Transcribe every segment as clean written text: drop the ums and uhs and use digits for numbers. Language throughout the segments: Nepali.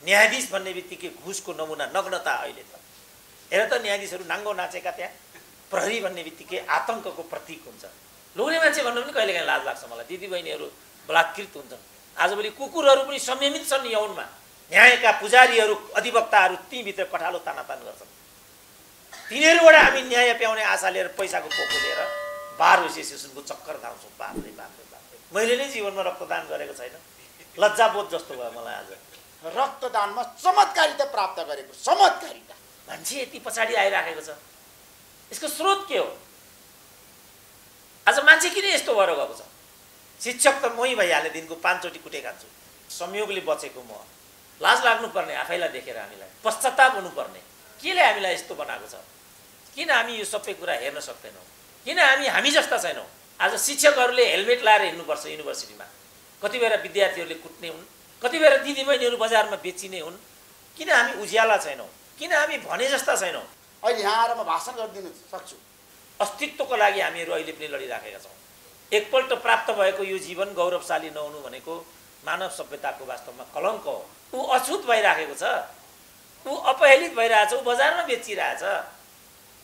न्यायाधीश भन्ने बित्तिकै घुसको नमुना नग्नता अहिले त हेर त न्यायाधीशहरू नाङ्गो नाचेका त्यहाँ प्रहरी भन्ने बित्तिकै आतङ्कको प्रतीक हुन्छ लोग्ने मान्छे भन्नु पनि कहिलेकाहीँ लाज लाग्छ मलाई दिदीबहिनीहरू बलात्कृत हुन्छन् आजभोलि कुकुरहरू पनि संयमित छन् यौनमा न्यायका पुजारीहरू अधिवक्ताहरू तीभित्र कठालो तानातान गर्छन् तिनीहरूबाट हामी न्याय पाउने आशा लिएर पैसाको पोको लिएर बार एसोसिएसनको चक्कर खाउँछौँ बाप्रे बाप्रे बाप्रे मैले नै जीवनमा रक्तदान गरेको छैन लज्जाबोध जस्तो भयो मलाई आज रक्तदानमा चमत्कारिता प्राप्त गरेको चमत्कारिता मान्छे यति पछाडि आइराखेको छ यसको स्रोत के हो आज मान्छे किन यस्तो भएर गएको छ शिक्षक त मै भइहाले दिनको 5 चोटि कुटे खान्छु संयोगले बचेको म लाज लाग्नुपर्ने आफैलाई देखेर हामीलाई पश्चाताप हुनुपर्ने केले हामीलाई यस्तो बनाएको छ किन हामी यो सबै कुरा हेर्न सक्दैनौँ किन हामी जस्ता छैनौँ आज शिक्षकहरूले हेलमेट लाएर हिँड्नुपर्छ युनिभर्सिटीमा कति बेला विद्यार्थीहरूले कुट्ने हुन् कति बेला दिदीबहिनीहरू बजारमा बेचिने हुन् किन हामी उज्याला छैनौँ किन हामी भने जस्ता छैनौँ अहिले यहाँ आएर म भाषण गरिदिन सक्छु अस्तित्वको लागि हामीहरू अहिले पनि लडिराखेका छौँ एकपल्ट प्राप्त भएको यो जीवन गौरवशाली नहुनु भनेको मानव सभ्यताको वास्तवमा कलङ्क हो ऊ अछुत भइराखेको छ ऊ अपहेलित भइरहेछ ऊ बजारमा बेचिरहेछ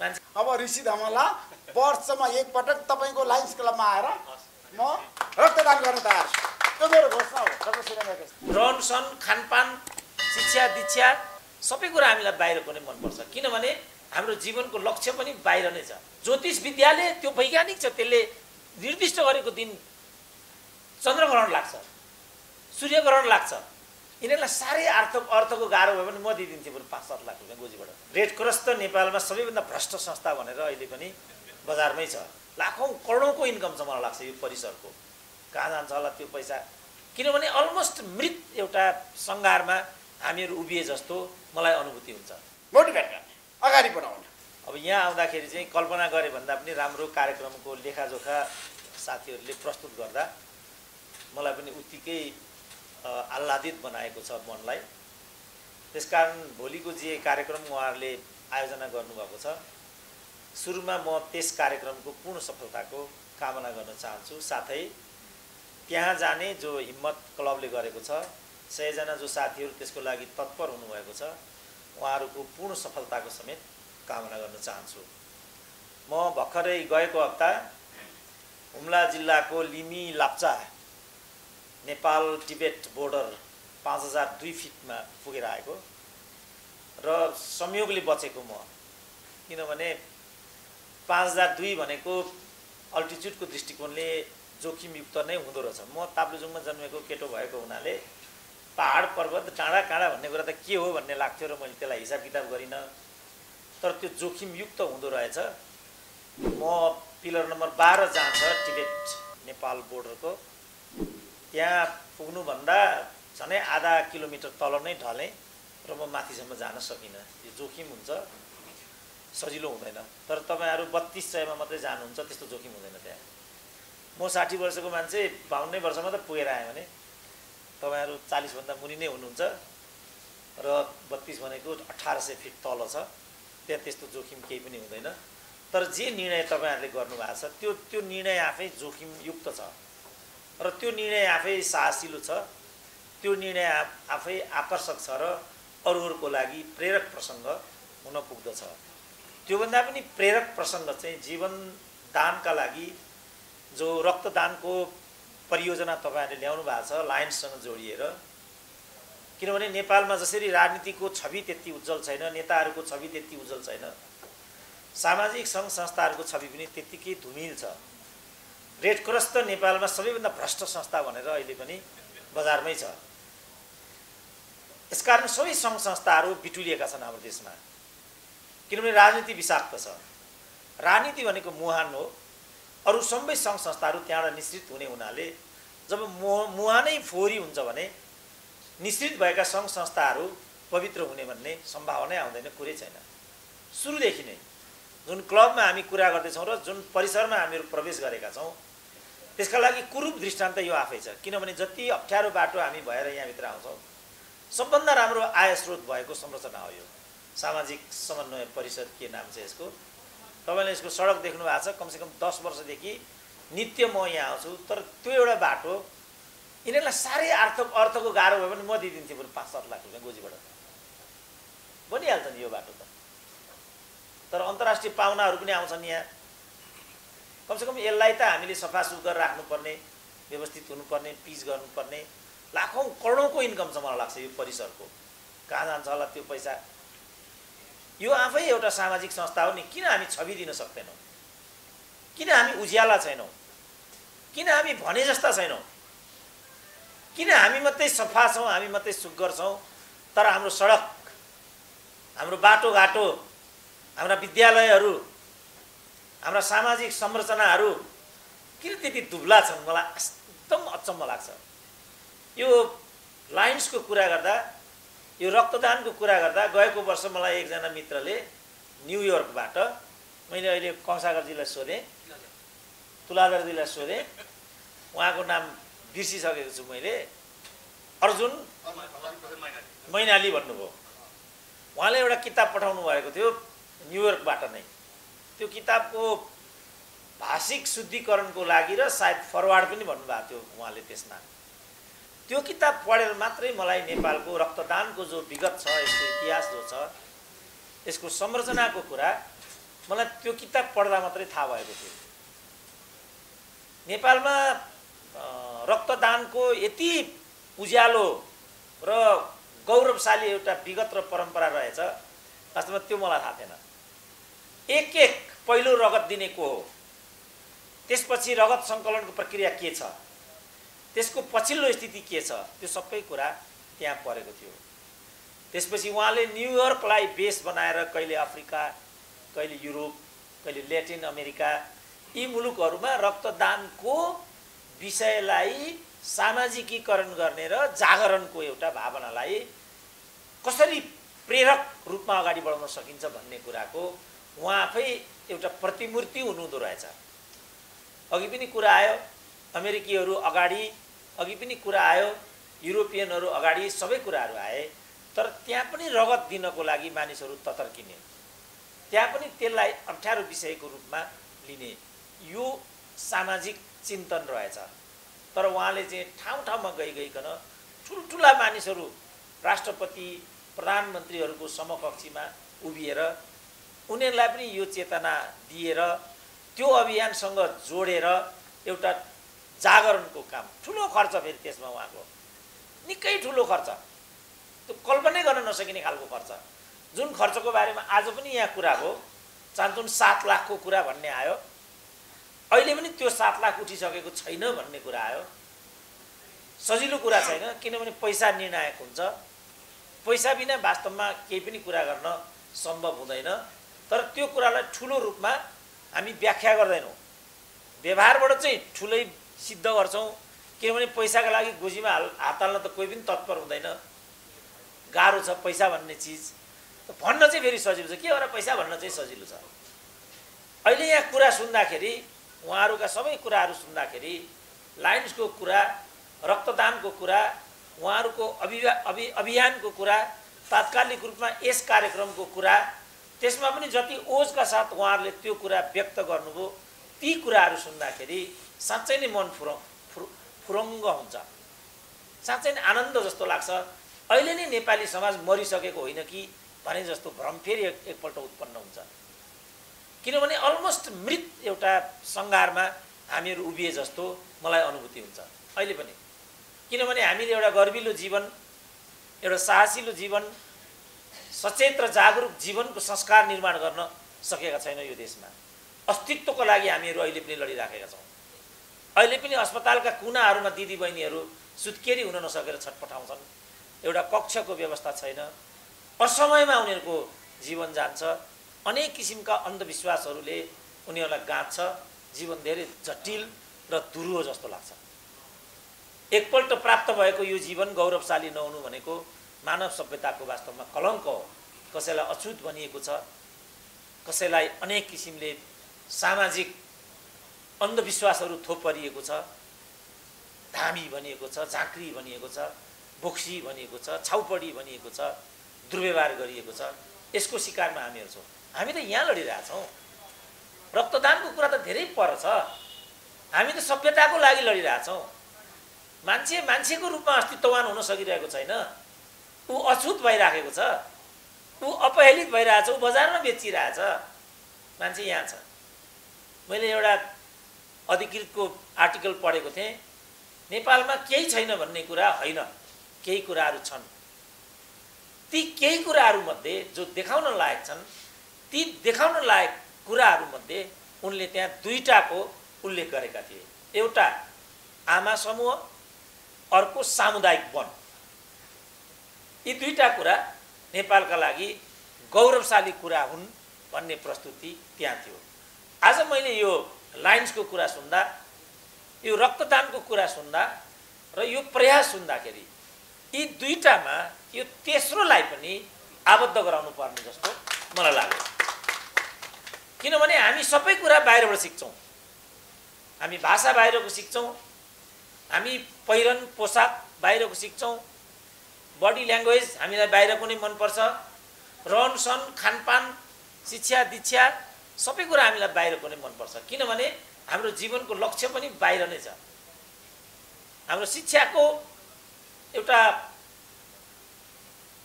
मान्छे अब ऋषि धमला वर्षमा एकपटक तपाईँको लायन्स क्लबमा आएर म रक्तदान गर्न तयार छु त्यो मेरो घोषणा हो रहन सहन खानपान शिक्षा दीक्षा सबै कुरा हामीलाई बाहिरको नै मनपर्छ किनभने हाम्रो जीवनको लक्ष्य पनि बाहिर नै छ ज्योतिष विद्याले त्यो वैज्ञानिक छ त्यसले निर्दिष्ट गरेको दिन चन्द्रग्रहण लाग्छ सूर्यग्रहण लाग्छ यिनीहरूलाई साह्रै अर्थको गाह्रो भयो भने म दिइदिन्थेँ बरु 5-7 लाख रुपियाँ गोजीबाट रेड क्रस त नेपालमा सबैभन्दा भ्रष्ट संस्था भनेर अहिले पनि बजारमै छ लाखौँ करोडौँको इन्कम छ मलाई लाग्छ यो परिसरको कहाँ जान्छ होला त्यो पैसा किनभने अलमोस्ट मृत एउटा सङ्घारमा हामीहरू उभिए जस्तो मलाई अनुभूति हुन्छ मोटिभेट गर्ने अगाडि बढाउन अब यहाँ आउँदाखेरि चाहिँ कल्पना गरे भन्दा पनि राम्रो कार्यक्रमको लेखाजोखा साथीहरूले प्रस्तुत गर्दा मलाई पनि उत्तिकै आह्लादित बनाएको छ मनलाई त्यसकारण भोलिको जे कार्यक्रम उहाँहरूले आयोजना गर्नुभएको छ सुरुमा म त्यस कार्यक्रमको पूर्ण सफलताको कामना गर्न चाहन्छु साथै त्यहाँ जाने जो हिम्मत क्लबले गरेको छ 100 जना जो साथीहरू त्यसको लागि तत्पर हुनुभएको छ उहाँहरूको पूर्ण सफलताको समेत कामना गर्न चाहन्छु म भर्खरै गएको हप्ता हुम्ला जिल्लाको लिमी लाप्चा नेपाल टिबेट बोर्डर 5002 फिटमा पुगेर आएको र संयोगले बचेको म किनभने 5002 भनेको अल्टिट्युडको दृष्टिकोणले जोखिमयुक्त नै हुँदो रहेछ म ताप्लेजुङमा जन्मेको केटो भएको हुनाले पहाड पर्वत डाँडा काँडा भन्ने कुरा त के हो भन्ने लाग्थ्यो र मैले त्यसलाई हिसाब किताब गरिनँ तर त्यो जोखिमयुक्त हुँदो रहेछ म पिलर नम्बर 12 जहाँ छ टिबेट नेपाल बोर्डरको त्यहाँ पुग्नुभन्दा झनै आधा किलोमिटर तल नै ढलेँ र म माथिसम्म जान सकिनँ यो जोखिम हुन्छ सजिलो हुँदैन तर तपाईँहरू 3200 मा मात्रै जानुहुन्छ त्यस्तो जोखिम हुँदैन त्यहाँ म 60 वर्षको मान्छे 52 वर्षमा त पुगेर आएँ भने तपाईँहरू 40 भन्दा मुनि नै हुनुहुन्छ र 32 भनेको 1800 फिट तल छ त्यहाँ त्यस्तो जोखिम केही पनि हुँदैन तर जे निर्णय तपाईँहरूले गर्नुभएको छ त्यो निर्णय आफै जोखिमयुक्त छ र त्यो निर्णय आफै साहसिलो छ त्यो निर्णय आफै आकर्षक छ र अरूहरूको लागि प्रेरक प्रसङ्ग हुन पुग्दछ त्योभन्दा पनि प्रेरक प्रसङ्ग चाहिँ जीवन दानका लागि जो रक्तदानको परियोजना तपाईँहरूले ल्याउनु भएको छ लायन्ससँग जोडिएर किनभने नेपालमा जसरी राजनीतिको छवि त्यति उज्जवल छैन नेताहरूको छवि त्यति उज्जवल छैन सामाजिक सङ्घ संस्थाहरूको छवि पनि त्यत्तिकै धुमिल छ रेड क्रस त नेपालमा सबैभन्दा भ्रष्ट संस्था भनेर अहिले पनि बजारमै छ यसकारण सबै सङ्घ संस्थाहरू बिटुलिएका छन् हाम्रो देशमा किनभने राजनीति विषाक्त छ राजनीति भनेको मुहान हो अरू सबै सङ्घ संस्थाहरू त्यहाँबाट निश्चित हुने हुनाले जब मुहानै फोहोरी हुन्छ भने निश्चित भएका सङ्घ संस्थाहरू पवित्र हुने भन्ने सम्भावनै आउँदैन कुरै छैन सुरुदेखि नै जुन क्लबमा हामी कुरा गर्दैछौँ र जुन परिसरमा हामीहरू प्रवेश गरेका छौँ त्यसका लागि कुरूप दृष्टान्त यो आफै छ किनभने जति अप्ठ्यारो बाटो हामी भएर यहाँभित्र आउँछौँ सबभन्दा राम्रो आय स्रोत भएको संरचना हो यो सामाजिक समन्वय परिषद के नाम छ यसको तपाईँले यसको सडक देख्नु भएको छ कमसेकम 10 वर्षदेखि नित्य म यहाँ आउँछु तर त्यो एउटा बाटो यिनीहरूलाई साह्रै अर्थको गाह्रो भयो भने म दिइदिन्थेँ बरु 5-7 लाख रुपियाँ गोजीबाट बनिहाल्छ नि यो बाटो त। तर अन्तर्राष्ट्रिय पाहुनाहरू पनि आउँछन् यहाँ, कमसेकम यसलाई त हामीले सफा सुग्घर राख्नुपर्ने, व्यवस्थित हुनुपर्ने, पिच गर्नुपर्ने। लाखौँ करोडौँको इन्कम छ मलाई लाग्छ यो परिसरको। कहाँ जान्छ होला त्यो पैसा? यो आफै एउटा सामाजिक संस्था हो नि। किन हामी छवि दिन सक्दैनौँ? किन हामी उज्याला छैनौँ? किन हामी भने जस्ता छैनौँ? किन हामी मात्रै सफा छौँ, हामी मात्रै सुग्घर छौँ, तर हाम्रो सडक, हाम्रो बाटोघाटो, हाम्रा विद्यालयहरू, हाम्रा सामाजिक संरचनाहरू किन त्यति दुब्ला छन्? मलाई एकदम अचम्म लाग्छ। यो लायन्सको कुरा गर्दा, यो रक्तदानको कुरा गर्दा गएको वर्ष मलाई एकजना मित्रले न्युयोर्कबाट, मैले अहिले कंसागरजीलाई सोधेँ, तुलाधरजीलाई सोधेँ, उहाँको नाम बिर्सिसकेको छु मैले, अर्जुन मैनाली भन्नुभयो। उहाँले एउटा किताब पठाउनु भएको थियो न्युयोर्कबाट नै। त्यो किताबको भाषिक शुद्धिकरणको लागि र सायद फरवार्ड पनि भन्नुभएको थियो उहाँले त्यसमा। त्यो किताब पढेर मात्रै मलाई नेपालको रक्तदानको जो विगत छ, यसको इतिहास जो छ, यसको संरचनाको कुरा मलाई त्यो किताब पढ्दा मात्रै थाहा भएको थियो। नेपालमा रक्तदानको यति उज्यालो र गौरवशाली एउटा विगत र परम्परा रहेछ, वास्तवमा त्यो मलाई थाहा थिएन। एक पहिलो रगत दिने को हो, त्यसपछि रगत सङ्कलनको प्रक्रिया के छ, त्यसको पछिल्लो स्थिति के छ, त्यो सबै कुरा त्यहाँ परेको थियो। त्यसपछि उहाँले न्युयोर्कलाई बेस बनाएर कहिले अफ्रिका, कहिले युरोप, कहिले ल्याटिन अमेरिका, यी मुलुकहरूमा रक्तदानको विषयलाई सामाजिकीकरण गर्ने र जागरणको एउटा भावनालाई कसरी प्रेरक रूपमा अगाडि बढाउन सकिन्छ भन्ने कुराको उहाँ आफै एउटा प्रतिमूर्ति हुनुहुँदो रहेछ। अघि पनि कुरा आयो, अमेरिकीहरू अगाडि, अघि पनि कुरा आयो, युरोपियनहरू अगाडि, सबै कुराहरू आए। तर त्यहाँ पनि रगत दिनको लागि मानिसहरू ततर्किने, त्यहाँ पनि त्यसलाई अप्ठ्यारो विषयको रूपमा लिने, यो सामाजिक चिन्तन रहेछ। तर उहाँले चाहिँ ठाउँ ठाउँमा गइकन ठुल्ठुला मानिसहरू, राष्ट्रपति, प्रधानमन्त्रीहरूको समकक्षीमा उभिएर उनीहरूलाई पनि यो चेतना दिएर त्यो अभियानसँग जोडेर एउटा जागरणको काम, ठुलो खर्च फेरि त्यसमा उहाँको, निकै ठुलो खर्च, त्यो कल्पनै गर्न नसकिने खालको खर्च। जुन खर्चको बारेमा आज पनि यहाँ कुरा भयो, चान्तुन 7 लाखको कुरा भन्ने आयो, अहिले पनि त्यो 7 लाख उठिसकेको छैन भन्ने कुरा आयो। सजिलो कुरा छैन, किनभने पैसा निर्णायक हुन्छ। पैसा बिना वास्तवमा केही पनि कुरा गर्न सम्भव हुँदैन। तर त्यो कुरालाई ठुलो रूपमा हामी व्याख्या गर्दैनौँ, व्यवहारबाट चाहिँ ठुलै सिद्ध गर्छौँ। किनभने पैसाका लागि गोजीमा हात हाल्न त कोही पनि तत्पर हुँदैन, गाह्रो छ पैसा भन्ने चिज। भन्न चाहिँ फेरि सजिलो छ, के हो र पैसा भन्न चाहिँ सजिलो छ। अहिले यहाँ कुरा सुन्दाखेरि, उहाँहरूका सबै कुराहरू सुन्दाखेरि, लायन्सको कुरा, रक्तदानको कुरा, उहाँहरूको अभियानको कुरा, तात्कालिक रूपमा यस कार्यक्रमको कुरा, त्यसमा पनि जति ओजका साथ उहाँहरूले त्यो कुरा व्यक्त गर्नुभयो, ती कुराहरू सुन्दाखेरि साँच्चै नै मन फुरङ्ग हुन्छ, साँच्चै नै आनन्द जस्तो लाग्छ। अहिले नै नेपाली समाज मरिसकेको होइन कि भने जस्तो भ्रम फेरि एकपल्ट उत्पन्न हुन्छ। किनभने अलमोस्ट मृत एउटा सङ्घारमा हामीहरू उभिए जस्तो मलाई अनुभूति हुन्छ अहिले पनि। किनभने हामीले एउटा गर्विलो जीवन, एउटा साहसिलो जीवन, सचेत र जागरुक जीवनको संस्कार निर्माण गर्न सकेका छैनौँ यो देशमा। अस्तित्वको लागि हामीहरू अहिले पनि लडिराखेका छौँ। अहिले पनि अस्पतालका कुनाहरूमा दिदीबहिनीहरू सुत्केरी हुन नसकेर छटपटाउँछन्। एउटा कक्षको व्यवस्था छैन, असमयमा उनीहरूको जीवन जान्छ। अनेक किसिमका अन्धविश्वासहरूले उनीहरूलाई गाँच्छ। जीवन धेरै जटिल र दुरूह जस्तो लाग्छ। एकपल्ट प्राप्त भएको यो जीवन गौरवशाली नहुनु भनेको मानव सभ्यताको वास्तवमा कलङ्क हो। कसैलाई अछुत भनिएको छ, कसैलाई अनेक किसिमले सामाजिक अन्धविश्वासहरू थोपरिएको छ, धामी भनिएको छ, झाँक्री भनिएको छ, बोक्सी भनिएको छ, छाउपडी भनिएको छ, दुर्व्यवहार गरिएको छ। यसको शिकारमा हामीहरू छौँ। हामी त यहाँ लडिरहेछौँ। रक्तदानको कुरा त धेरै पर छ। हामी त सभ्यताको लागि लडिरहेछौँ। मान्छे मान्छेको रूपमा अस्तित्ववान हुन सकिरहेको छैन। ऊ अछुत भइराखेको छ, ऊ अपहेलित भइरहेछ, ऊ बजारमा बेचिरहेछ। मान्छे यहाँ छ। मैले एउटा अधिकृतको आर्टिकल पढेको थिएँ, नेपालमा केही छैन भन्ने कुरा होइन, केही कुराहरू छन्। ती केही कुराहरूमध्ये जो देखाउन लायक छन्, ती देखाउन लायक कुराहरूमध्ये उनले त्यहाँ दुईटाको उल्लेख गरेका थिए। एउटा आमा समूह, अर्को सामुदायिक वन। यी दुईटा कुरा नेपालका लागि गौरवशाली कुरा हुन् भन्ने प्रस्तुति त्यहाँ थियो। आज मैले यो लायन्सको कुरा सुन्दा, यो रक्तदानको कुरा सुन्दा र यो प्रयास सुन्दाखेरि यी दुईटामा यो तेस्रोलाई पनि आबद्ध गराउनु पर्ने जस्तो मलाई लाग्यो। किनभने हामी सबै कुरा बाहिरबाट सिक्छौँ। हामी भाषा बाहिरको सिक्छौँ, हामी पहिरन पोसाक बाहिरको सिक्छौँ, बडी ल्याङ्ग्वेज हामीलाई बाहिरको नै मनपर्छ, रहन सहन खानपान शिक्षा दीक्षा सबै कुरा हामीलाई बाहिरको नै मनपर्छ। किनभने हाम्रो जीवनको लक्ष्य पनि बाहिर नै छ। हाम्रो शिक्षाको एउटा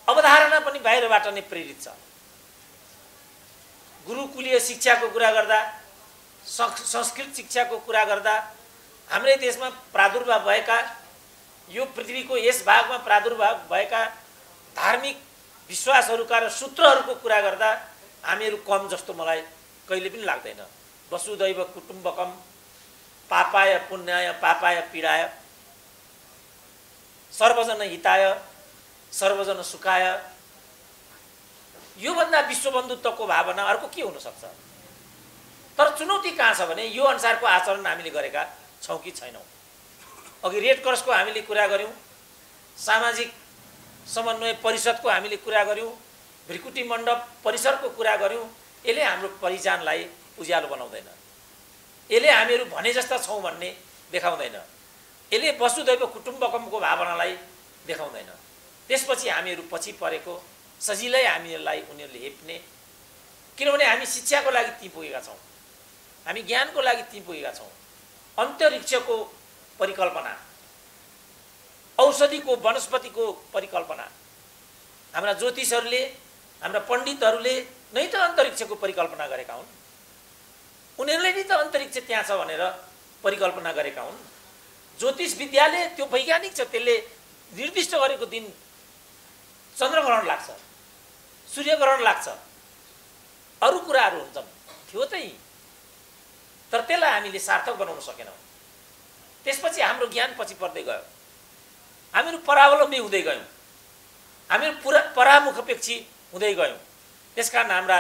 अवधारणा पनि बाहिरबाट नै प्रेरित छ। गुरुकुलीय शिक्षाको कुरा गर्दा, संस्कृत शिक्षाको कुरा गर्दा, हाम्रै देशमा प्रादुर्भाव भएका, यो पृथ्वीको यस भागमा प्रादुर्भाव भएका धार्मिक विश्वासहरूका र सूत्रहरूको कुरा गर्दा हामीहरू कम जस्तो मलाई कहिले पनि लाग्दैन। वसुदैव कुटुम्बकम, पापाय पुण्याय पापाय पीडाय, सर्वजन हिताय सर्वजन सुखाय, योभन्दा विश्वबन्धुत्वको भावना अर्को के हुन सक्छ? तर चुनौती कहाँ छ भने यो अनुसारको आचरण हामीले गरेका छौँ कि छैनौँ। अघि रेड क्रसको हामीले कुरा गऱ्यौँ, सामाजिक समन्वय परिषदको हामीले कुरा गऱ्यौँ, भृकुटी मण्डप परिसरको कुरा गऱ्यौँ। यसले हाम्रो पहिचानलाई उज्यालो बनाउँदैन, यसले हामीहरू भने जस्ता छौँ भन्ने देखाउँदैन, यसले वसुदैव कुटुम्बकमको भावनालाई देखाउँदैन। त्यसपछि हामीहरू पछि परेको सजिलै हामीहरूलाई उनीहरूले हेप्ने। किनभने हामी शिक्षाको लागि ती पुगेका छौँ, हामी ज्ञानको लागि ती पुगेका छौँ। अन्तरिक्षको परिकल्पना, औषधिको वनस्पतिको परिकल्पना, हाम्रा ज्योतिषहरूले हाम्रा पण्डितहरूले नै त अन्तरिक्षको परिकल्पना गरेका हुन्। उनीहरूले नै त अन्तरिक्ष त्यहाँ छ भनेर परिकल्पना गरेका हुन्। ज्योतिष विद्याले त्यो वैज्ञानिक छ, त्यसले निर्दिष्ट गरेको दिन चन्द्रग्रहण लाग्छ, सूर्यग्रहण लाग्छ, अरू कुराहरू हुन्छन्, थियो त्यही। तर त्यसलाई हामीले सार्थक बनाउन सकेनौँ। त्यसपछि हाम्रो ज्ञान पछि पर्दै गयो, हामीहरू परावलम्बी हुँदै गयौँ, हामीहरू परामुखपेक्षी हुँदै गयौँ। त्यसकारण हाम्रा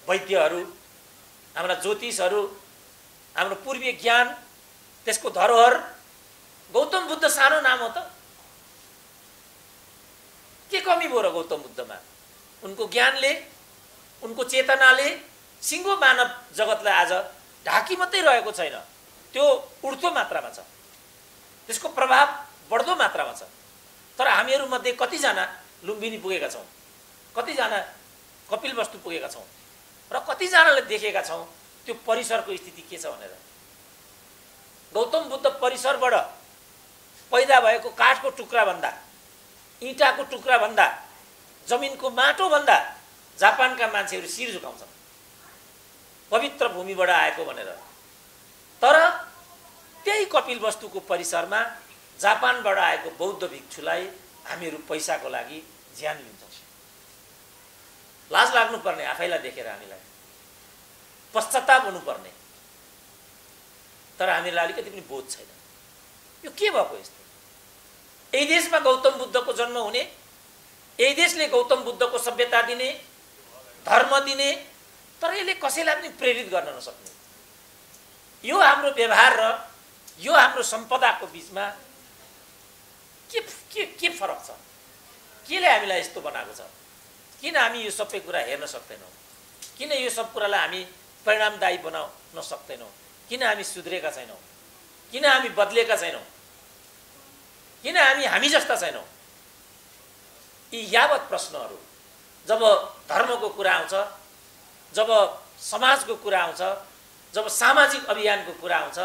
वैद्यहरू, हाम्रा ज्योतिषहरू, हाम्रो पूर्वीय ज्ञान, त्यसको धरोहर, गौतम बुद्ध सानो नाम हो त? के कमी भयो र गौतम बुद्धमा? उनको ज्ञानले, उनको चेतनाले सिङ्गो मानव जगतलाई आज ढाकी मात्रै रहेको छैन, त्यो उड्दो मात्रामा छ, त्यसको प्रभाव बढ्दो मात्रामा छ। तर हामीहरूमध्ये कतिजना लुम्बिनी पुगेका छौँ, कतिजना कपिलवस्तु पुगेका छौँ र कतिजनाले देखेका छौँ त्यो परिसरको स्थिति के छ भनेर। गौतम बुद्ध परिसरबाट पैदा भएको काठको टुक्राभन्दा, इँटाको टुक्राभन्दा, जमिनको माटोभन्दा जापानका मान्छेहरू शिर झुकाउँछन्, पवित्र भूमिबाट आएको भनेर। तर त्यही कपिलवस्तुको परिसरमा जापानबाट आएको बौद्ध भिक्षुलाई हामीहरू पैसाको लागि ज्यान लिन्छौँ। लाज लाग्नुपर्ने आफैलाई देखेर, हामीलाई पश्चाताप हुनुपर्ने। तर हामीलाई अलिकति पनि बोध छैन, यो के भएको यस्तो? यही देशमा गौतम बुद्धको जन्म हुने, यही देशले गौतम बुद्धको सभ्यता दिने, धर्म दिने, तर यसले कसैलाई पनि प्रेरित गर्न नसक्ने। यो हाम्रो व्यवहार र यो हाम्रो सम्पदाको बिचमा के फरक छ? केले हामीलाई यस्तो बनाएको छ? किन हामी यो सबै कुरा हेर्न सक्दैनौँ? किन यो सब कुरालाई हामी परिणामदायी बनाउन सक्दैनौँ? किन हामी सुध्रेका छैनौँ? किन हामी बदलेका छैनौँ? किन हामी जस्ता छैनौँ? यी यावत प्रश्नहरू जब धर्मको कुरा आउँछ, जब समाजको कुरा आउँछ, जब सामाजिक अभियानको कुरा आउँछ,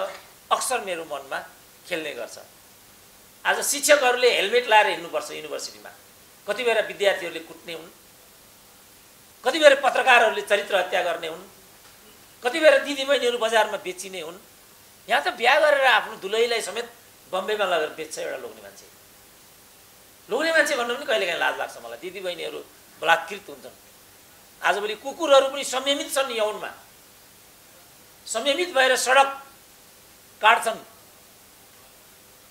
अक्सर मेरो मनमा खेल्ने गर्छ। आज शिक्षकहरूले हेलमेट लाएर हिँड्नुपर्छ युनिभर्सिटीमा, कति बेला विद्यार्थीहरूले कुट्ने हुन्, कति बेला पत्रकारहरूले चरित्र हत्या गर्ने हुन्, कति बेला दिदीबहिनीहरू बजारमा बेचिने हुन्। यहाँ त बिहा गरेर आफ्नो दुलहीलाई समेत बम्बईमा लगेर बेच्छ एउटा लोग्ने मान्छे। लोग्ने मान्छे भन्नु पनि कहिलेकाहीँ लाज लाग्छ मलाई। दिदीबहिनीहरू बलात्कृत हुन्छन्। आजभोलि कुकुरहरू पनि संयमित छन्, यौनमा संयमित भएर सडक काट्छन्।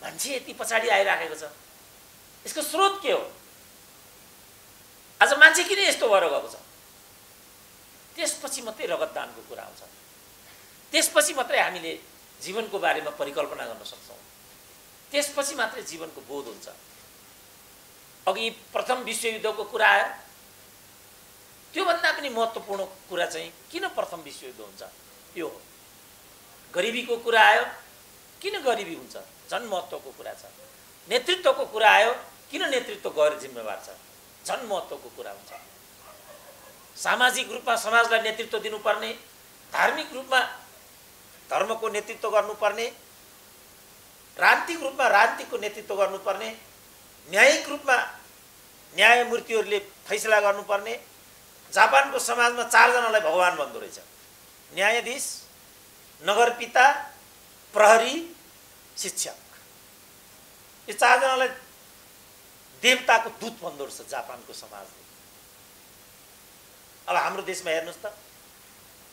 मान्छे यति पछाडि आइराखेको छ, यसको स्रोत के हो? आज मान्छे किन यस्तो भएर गएको छ? त्यसपछि मात्रै रगतदानको कुरा आउँछ, त्यसपछि मात्रै हामीले जीवनको बारेमा परिकल्पना गर्न सक्छौँ, त्यसपछि मात्रै जीवनको बोध हुन्छ। अघि प्रथम विश्वयुद्धको कुरा आयो, त्योभन्दा पनि महत्त्वपूर्ण कुरा चाहिँ किन प्रथम विश्वयुद्ध हुन्छ यो हो। गरिबीको कुरा आयो, किन गरिबी हुन्छ, झन् महत्त्वको कुरा छ। नेतृत्वको कुरा आयो, किन नेतृत्व गैर जिम्मेवार छ, झन् महत्त्वको कुरा हुन्छ। सामाजिक रूपमा समाजलाई नेतृत्व दिनुपर्ने, धार्मिक रूपमा धर्मको नेतृत्व गर्नुपर्ने, राजनीतिक रूपमा राजनीतिकको नेतृत्व गर्नुपर्ने, न्यायिक रूपमा न्यायमूर्तिहरूले फैसला गर्नुपर्ने। जापानको समाजमा 4 जनालाई भगवान भन्दो रहेछ, न्यायाधीश, नगरपिता, प्रहरी, शिक्षक। यो 4 जनालाई देवताको दूत भन्दो रहेछ जापानको समाजले। अब हाम्रो देशमा हेर्नुहोस् त,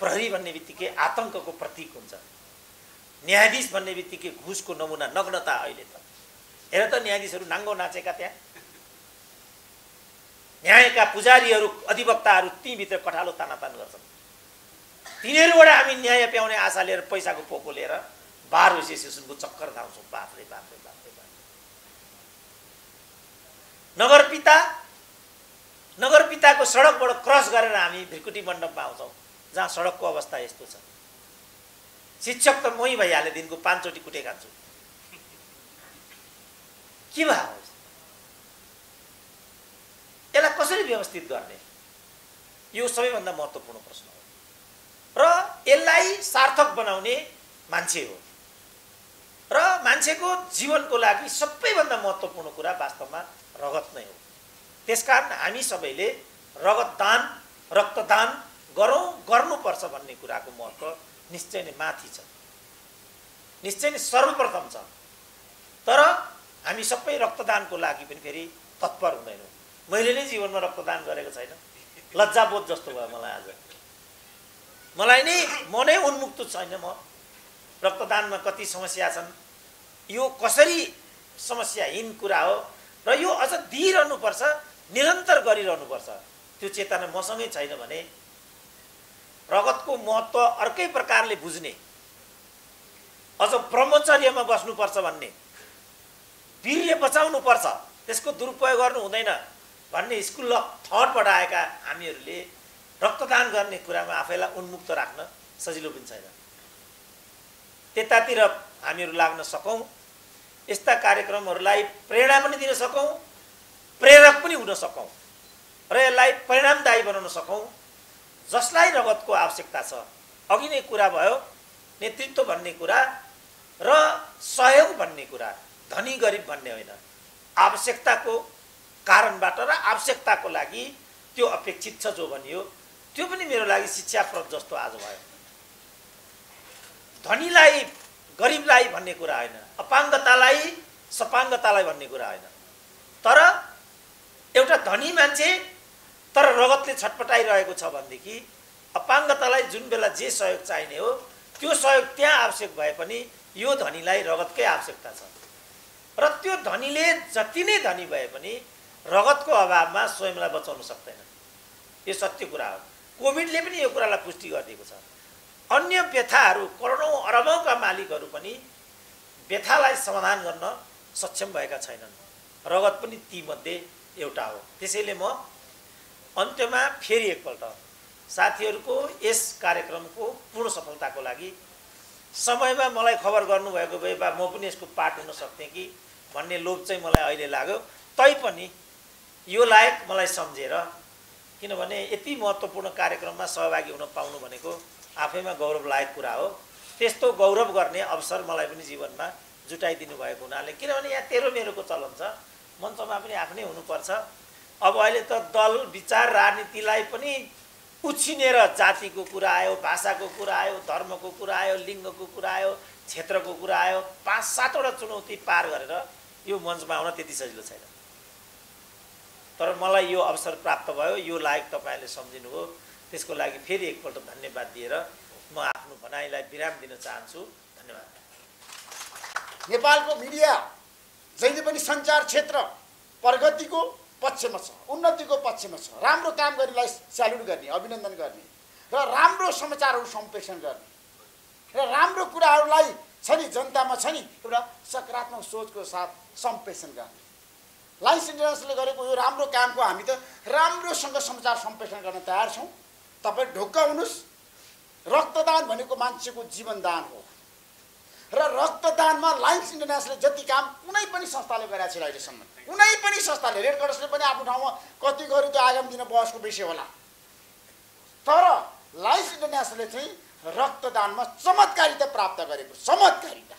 प्रहरी भन्ने बित्तिकै आतंकको प्रतीक हुन्छ, न्यायाधीश भन्ने बित्तिकै घुसको नमुना, नग्नता। अहिले त हेर त न्यायाधीशहरू नाङ्गो नाचेका, त्यहाँ न्यायका पुजारीहरू, अधिवक्ताहरू तीभित्र कठालो तानातान गर्छन्। तिनीहरूबाट हामी न्याय पाउने आशा लिएर पैसाको पोको लिएर बार एसोसिएसनको चक्कर खाउँछौँ। बाफ्रे बाफ्रे बाफ्रे बाफ्रे। नगरपिताको सडकबाट क्रस गरेर हामी भिरकुटी मण्डपमा आउँछौँ, जहाँ सडकको अवस्था यस्तो छ। शिक्षक त मै भइहाले, दिनको 5 चोटि कुटे खान्छु। के भयो? यसलाई कसरी व्यवस्थित गर्ने? यो सबैभन्दा महत्त्वपूर्ण प्रश्न हो र यसलाई सार्थक बनाउने मान्छे हो। र मान्छेको जीवनको लागि सबैभन्दा महत्त्वपूर्ण कुरा वास्तवमा रगत नै हो। त्यसकारण हामी सबैले रगतदान, रक्तदान गर्नुपर्छ भन्ने कुराको महत्त्व निश्चय नै माथि छ, निश्चय नै सर्वप्रथम छ। तर हामी सबै रक्तदानको लागि पनि फेरि तत्पर हुँदैनौँ। मैले नै जीवनमा रक्तदान गरेको छैन, लज्जाबोध जस्तो भयो मलाई। आज मलाई नै म नै उन्मुक्त छैन। म रक्तदानमा कति समस्या छन्, यो कसरी समस्याहीन कुरा हो र यो अझ दिइरहनुपर्छ, निरन्तर गरिरहनुपर्छ। त्यो चेतना मसँगै छैन भने रगतको महत्त्व अर्कै प्रकारले बुझ्ने, अझ ब्रह्मचर्यमा बस्नुपर्छ भन्ने, वीर्य बचाउनुपर्छ, त्यसको दुरुपयोग गर्नु हुँदैन भन्ने स्कुल अफ थटबाट आएका हामीहरूले रक्तदान गर्ने कुरामा आफैलाई उन्मुक्त राख्न सजिलो पनि छैन। त्यतातिर हामीहरू लाग्न सकौँ, यस्ता कार्यक्रमहरूलाई प्रेरणा पनि दिन सकौँ, प्रेरक पनि हुन सकौँ र यसलाई परिणामदायी बनाउन सकौँ। जसलाई रगतको आवश्यकता छ, अघि नै कुरा भयो, नेतृत्व भन्ने कुरा र सहयोग भन्ने कुरा, धनी गरिब भन्ने होइन, आवश्यकताको कारणबाट र आवश्यकताको लागि त्यो अपेक्षित छ जो भनियो, त्यो पनि मेरो लागि शिक्षाप्रद जस्तो आज भयो। धनीलाई गरिबलाई भन्ने कुरा होइन, अपाङ्गतालाई सपाङ्गतालाई भन्ने कुरा होइन। तर एउटा धनी मान्छे तर रगतले छटपटाइरहेको छ भनेदेखि अपाङ्गतालाई जुन बेला जे सहयोग चाहिने हो त्यो सहयोग त्यहाँ आवश्यक भए पनि यो धनीलाई रगतकै आवश्यकता छ। र त्यो धनीले जति नै धनी भए पनि रगतको अभावमा स्वयंलाई बचाउन सक्दैन। यो सत्य कुरा हो। कोभिडले पनि यो कुरालाई पुष्टि गरिदिएको छ। अन्य व्यथाहरू, करोडौँ अरबौँका मालिकहरू पनि व्यथालाई समाधान गर्न सक्षम भएका छैनन्। रगत पनि तीमध्ये एउटा हो। त्यसैले म अन्त्यमा फेरि एकपल्ट साथीहरूको यस कार्यक्रमको पूर्ण सफलताको लागि समयमा मलाई खबर गर्नुभएको भए म पनि यसको पार्ट हुन सक्थेँ कि भन्ने लोभ चाहिँ मलाई अहिले लाग्यो। तैपनि यो लायक मलाई सम्झेर, किनभने यति महत्त्वपूर्ण कार्यक्रममा सहभागी हुन पाउनु भनेको आफैमा गौरव लायक कुरा हो। त्यस्तो गौरव गर्ने अवसर मलाई पनि जीवनमा जुटाइदिनु भएको हुनाले, किनभने यहाँ तेरो मेरोको चलन छ, मञ्चमा पनि आफ्नै हुनुपर्छ। अब अहिले त दल विचार राजनीतिलाई पनि उछिनेर जातिको कुरा आयो, भाषाको कुरा आयो, धर्मको कुरा आयो, लिङ्गको कुरा आयो, क्षेत्रको कुरा आयो, 5-7वटा चुनौती पार गरेर यो मञ्चमा आउन त्यति सजिलो छैन। तर मलाई यो अवसर प्राप्त भयो, यो लायक तपाईँले सम्झिनुभयो, त्यसको लागि फेरि एकपल्ट धन्यवाद दिएर म आफ्नो भनाइलाई विराम दिन चाहन्छु। धन्यवाद। नेपालको मिडिया जहिले पनि सञ्चार क्षेत्र प्रगतिको पक्षमा छ, उन्नतिको पक्षमा छ। राम्रो काम गर्नेलाई स्यालुट गर्ने, अभिनन्दन गर्ने र राम्रो समाचारहरू सम्प्रेषण गर्ने र राम्रो कुराहरूलाई छ नि जनतामा छ नि एउटा सकारात्मक सोचको साथ सम्प्रेषण गर्ने। लाइन्स इन्टरनेसनलले गरेको यो राम्रो कामको हामी त राम्रोसँग समाचार सम्प्रेषण गर्न तयार छौँ। तपाईँ ढुक्क हुनुहोस्। रक्तदान भनेको मान्छेको जीवनदान हो र रक्तदानमा लाइन्स इन्टरनेसनलले जति काम कुनै पनि संस्थाले गरेको छैन अहिलेसम्म। कुनै पनि संस्थाले, रेड क्रसले पनि आफ्नो ठाउँमा कति गर्यो त्यो आगामी दिन बहसको विषय होला। तर लाइन्स इन्टरनेसनलले चाहिँ रक्तदानमा चमत्कारिता प्राप्त गरेको, चमत्कारिता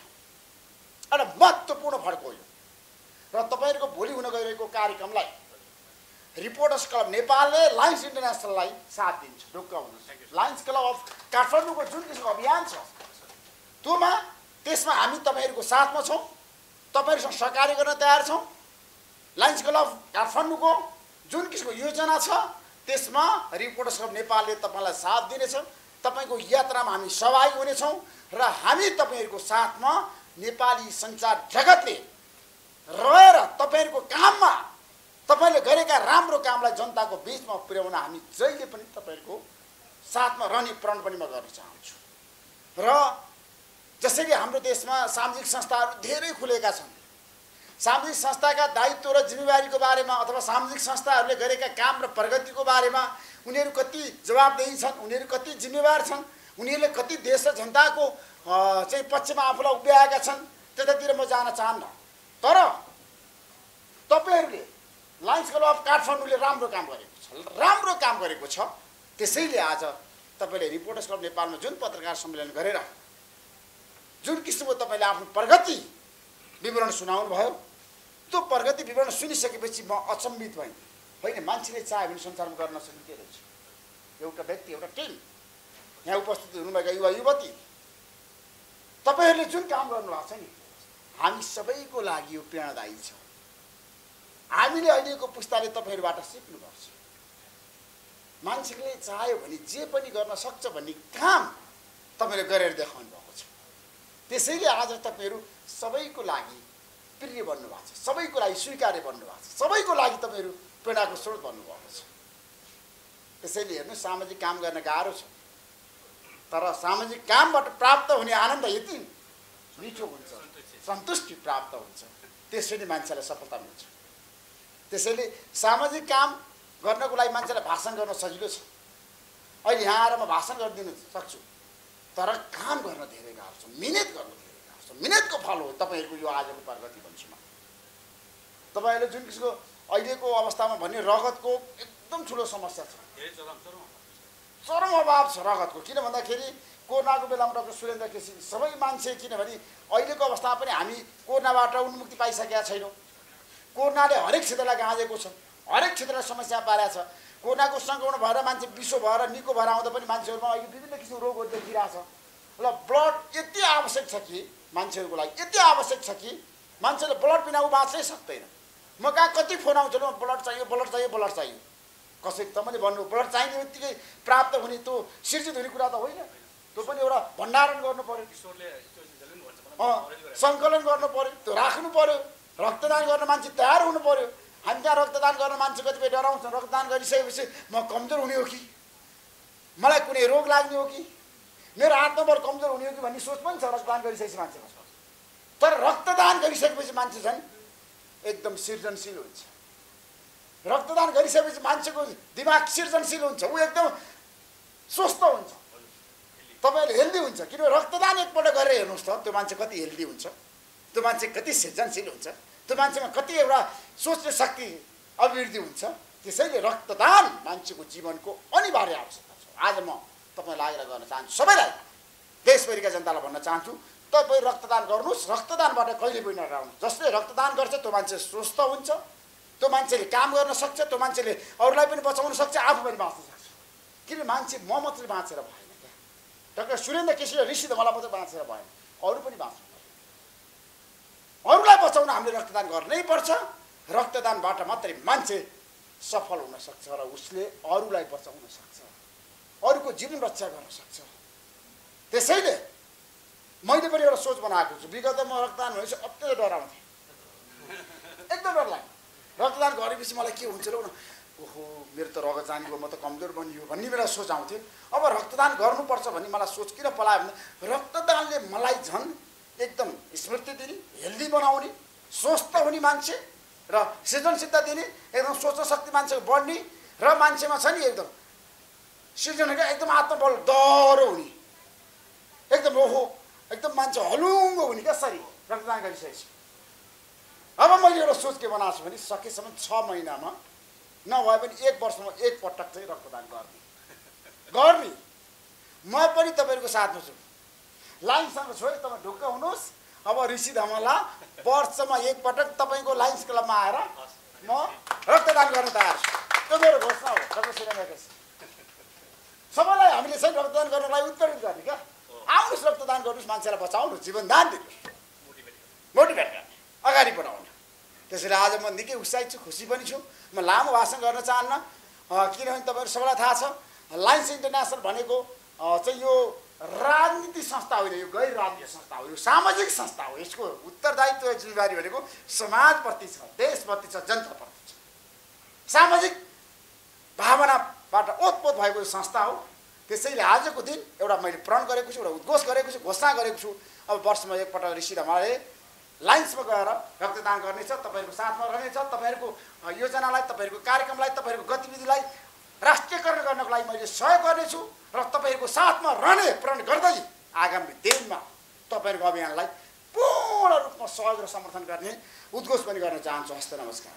एउटा महत्त्वपूर्ण फरक हो यो। र तपाईँहरूको भोलि हुन गइरहेको कार्यक्रमलाई रिपोर्टर्स क्लब नेपालले लाइन्स इन्टरनेसनललाई साथ दिन्छ। ढुक्क हुनुहोस्। लाइन्स क्लब अफ काठमाडौँको जुन किसिमको अभियान छ त्यसमा हामी तपाईँहरूको साथमा छौँ, तपाईँहरूसँग सहकार्य गर्न तयार छौँ। लाइन्स क्लब अफ काठमाडौँको जुन किसिमको योजना छ त्यसमा रिपोर्टर्स क्लब नेपालले तपाईँलाई साथ दिनेछ। तपाईँको यात्रामा हामी सहभागी हुनेछौँ र हामी तपाईँहरूको साथमा नेपाली सञ्चार जगतले रहेर तपाईँहरूको काममा तपाईँले गरेका राम्रो कामलाई जनताको बिचमा पुर्याउन हामी जहिले पनि तपाईँहरूको साथमा रहने प्रण पनि म गर्न चाहन्छु। र जसरी हाम्रो देशमा सामाजिक संस्थाहरू धेरै खुलेका छन्, सामाजिक संस्थाका दायित्व र जिम्मेवारीको बारेमा अथवा सामाजिक संस्थाहरूले गरेका काम र प्रगतिको बारेमा उनीहरू कति जवाबदेही छन्, उनीहरू कति जिम्मेवार छन्, उनीहरूले कति देश र जनताको चाहिँ पक्षमा आफूलाई उभ्याएका छन्, त्यतातिर म जान चाहन्न। तर तपाईँहरूले लायन्स क्लब अफ काठमाडौँले राम्रो काम गरेको छ। त्यसैले आज तपाईँले रिपोर्टर्स क्लब नेपालमा जुन पत्रकार सम्मेलन गरेर जुन किसिमको तपाईँले आफ्नो प्रगति विवरण सुनाउनु भयो, त्यो प्रगति विवरण सुनिसकेपछि म अचम्मित भएँ। होइन, मान्छेले चाह्यो भने संसारमा गर्न सकिँदो रहेछ। एउटा व्यक्ति, एउटा टिम, यहाँ उपस्थित हुनुभएका युवा युवती, तपाईँहरूले जुन काम गर्नुभएको छ नि, हामी सबैको लागि यो प्रेरणादायी छ। हामीले अहिलेको पुस्ताले तपाईँहरूबाट सिक्नुपर्छ। मान्छेले चाह्यो भने जे पनि गर्न सक्छ भन्ने काम तपाईँले गरेर देखाउनु भएको छ। त्यसैले आज तपाईँहरू सबैको लागि प्रिय बन्नुभएको छ, सबैको लागि स्वीकार्य बन्नुभएको छ, सबैको लागि तपाईँहरू प्रेरणाको स्रोत बन्नुभएको छ। त्यसैले हेर्नु, सामाजिक काम गर्न गाह्रो छ, तर सामाजिक कामबाट प्राप्त हुने आनन्द यति मिठो हुन्छ, सन्तुष्टि प्राप्त हुन्छ, त्यसरी मान्छेलाई सफलता मिल्छ। त्यसैले सामाजिक काम गर्नको लागि मान्छेलाई भाषण गर्न सजिलो छ। अहिले यहाँ आएर म भाषण गरिदिन सक्छु, तर काम गर्न धेरै गाह्रो छ, मिहिनेत गर्न धेरै गाह्रो छ। मिहिनेतको फल हो तपाईँहरूको यो आजको प्रगति भन्छु म। तपाईँहरूले जुन किसिमको अहिलेको अवस्थामा भन्ने रगतको एकदम ठुलो समस्या छ, चरम अभाव छ रगतको। किन भन्दाखेरि कोरोनाको बेलामा डाक्टर सुरेन्द्र केसी सबै मान्छे, किनभने अहिलेको अवस्थामा पनि हामी कोरोनाबाट उन्मुक्ति पाइसकेका छैनौँ। कोरोनाले हरेक क्षेत्रलाई गाँजेको छ, हरेक क्षेत्रलाई समस्या पारेको छ। कोरोनाको सङ्क्रमण भएर मान्छे विश्व भएर निको भएर आउँदा पनि मान्छेहरूमा अहिले विभिन्न किसिमको रोगहरू देखिरहेछ। र ब्लड यति आवश्यक छ कि मान्छेहरूको लागि यति आवश्यक छ कि मान्छेले ब्लड बिना ऊ बाँच्नै सक्दैन। म कहाँ कति फोन आउँछ, ब्लड चाहियो, ब्लड चाहियो, ब्लड चाहियो। कसै तपाईँले भन्नु ब्लड चाहिने बित्तिकै प्राप्त हुने, त्यो सिर्जित हुने कुरा त होइन। त्यो पनि एउटा भण्डारण गर्नु पर्यो, सङ्कलन गर्नु पर्यो, त्यो राख्नु पर्यो। रक्तदान गर्न मान्छे तयार हुनु पर्यो। हामी कहाँ रक्तदान गर्न मान्छे कतिपय डराउँछन्, रक्तदान गरिसकेपछि म कमजोर हुने हो कि, मलाई कुनै रोग लाग्ने हो कि, मेरो आत्मबल कमजोर हुने हो कि भन्ने सोच पनि छ रक्तदान गरिसकेपछि मान्छेमा। तर रक्तदान गरिसकेपछि मान्छे झन् एकदम सृजनशील हुन्छ। रक्तदान गरिसकेपछि मान्छेको दिमाग सृजनशील हुन्छ, ऊ एकदम स्वस्थ हुन्छ, तपाईँले हेल्दी हुन्छ। किनभने रक्तदान एकपल्ट गरेर हेर्नुहोस् त, त्यो मान्छे कति हेल्दी हुन्छ, त्यो मान्छे कति सृजनशील हुन्छ, त्यो मान्छेमा कति एउटा सोच्ने शक्ति अभिवृद्धि हुन्छ। त्यसैले रक्तदान मान्छेको जीवनको अनिवार्य आवश्यकता छ। आज म तपाईँ लागेर गर्न चाहन्छु, सबैलाई, देशभरिका जनतालाई भन्न चाहन्छु, तपाईँ रक्तदान गर्नुहोस्, रक्तदानबाट कहिले पनि नडराउनु। जसले रक्तदान गर्छ त्यो मान्छे स्वस्थ हुन्छ, त्यो मान्छेले काम गर्न सक्छ, त्यो मान्छेले अरूलाई पनि बचाउन सक्छ, आफू पनि बाँच्न सक्छ। किन मान्छे म मात्रै बाँचेर भएन क्या, डाक्टर सुरेन्द्र केसीले ऋषि धमला मात्रै बाँचेर भएन, अरू पनि बाँच्नु पर्छ। अरूलाई बचाउन हामीले रक्तदान गर्नै पर्छ। रक्तदानबाट मात्रै मान्छे सफल हुन सक्छ र उसले अरूलाई बचाउन सक्छ, अरूको जीवन रक्षा गर्न सक्छ। त्यसैले मैले पनि एउटा सोच बनाएको छु। विगतमा म रक्तदान भएपछि अत्यन्तै डराउँथेँ, एकदम डर लाग्यो। रक्तदान गरेपछि मलाई के हुन्छ र ओहो मेरो त रगत जाने भयो, म त कमजोर बनियो भन्ने बेला सोच आउँथ्यो। अब रक्तदान गर्नुपर्छ भन्ने मलाई सोच किन पलायो भने रक्तदानले मलाई झन् एकदम स्मृति दिने, हेल्दी बनाउने, स्वस्थ हुने मान्छे र सृजनशीलता दिने, एकदम सोच्न शक्ति मान्छेको बढ्ने र मान्छेमा छ नि एकदम सृजनका एकदम आत्मबल दह्रो हुने, एकदम ओहो एकदम मान्छे हलुङ्गो हुने क्या शरीर रक्तदान गरिसकेपछि। अब मैले एउटा सोच के बनाएको छु भने सकेसम्म 6 महिनामा नभए पनि 1 वर्षमा 1 पटक चाहिँ रक्तदान गर्ने। म पनि तपाईँहरूको साथमा छु, लाइन्ससँग छु है, तपाईँ ढुक्क हुनुहोस्। अब ऋषि धमला वर्षमा 1 पटक तपाईँको लाइन्स क्लबमा आएर म रक्तदान गर्न तयार छु। त्यो मेरो घोषणा हो। डाक्टर सुरेन्द्र केसी सबैलाई हामीले चाहिँ रक्तदान गर्नलाई उत्प्रेरित गर्ने क्या। आउनुहोस् रक्तदान गर्नुहोस्, मान्छेलाई बचाउनुहोस्, जीवनदान दिनुहोस्, मोटिभेट गर्ने, अगाडि बढाउनु। त्यसैले आज म निकै उत्साहित छु, खुसी पनि छु। म लामो भाषण गर्न चाहन्न, किनभने तपाईँहरू सबैलाई थाहा छ लायन्स इन्टरनेसनल भनेको चाहिँ यो राजनीतिक संस्था होइन, यो गैर राजनीतिक संस्था हो, यो सामाजिक संस्था हो। यसको उत्तरदायित्व जिम्मेवारी भनेको समाजप्रति छ, देशप्रति छ, जनताप्रति छ। सामाजिक भावनाबाट ओतप्रोत भएको संस्था हो। त्यसैले आजको दिन एउटा मैले प्रण गरेको छु, एउटा उद्घोष गरेको छु, घोषणा गरेको छु। अब वर्षमा 1 पटक ऋषि धमलाले लाइन्समा गएर रक्तदान गर्नेछ, तपाईँहरूको साथमा रहनेछ। तपाईँहरूको योजनालाई, तपाईँहरूको कार्यक्रमलाई, तपाईँहरूको गतिविधिलाई राष्ट्रियकरण गर्नको लागि मैले सहयोग गर्नेछु र तपाईँहरूको साथमा रहने प्रण गर्दै आगामी दिनमा तपाईँहरूको अभियानलाई पूर्ण रूपमा सहयोग र समर्थन गर्ने उद्घोष पनि गर्न चाहन्छु। हस्त नमस्कार।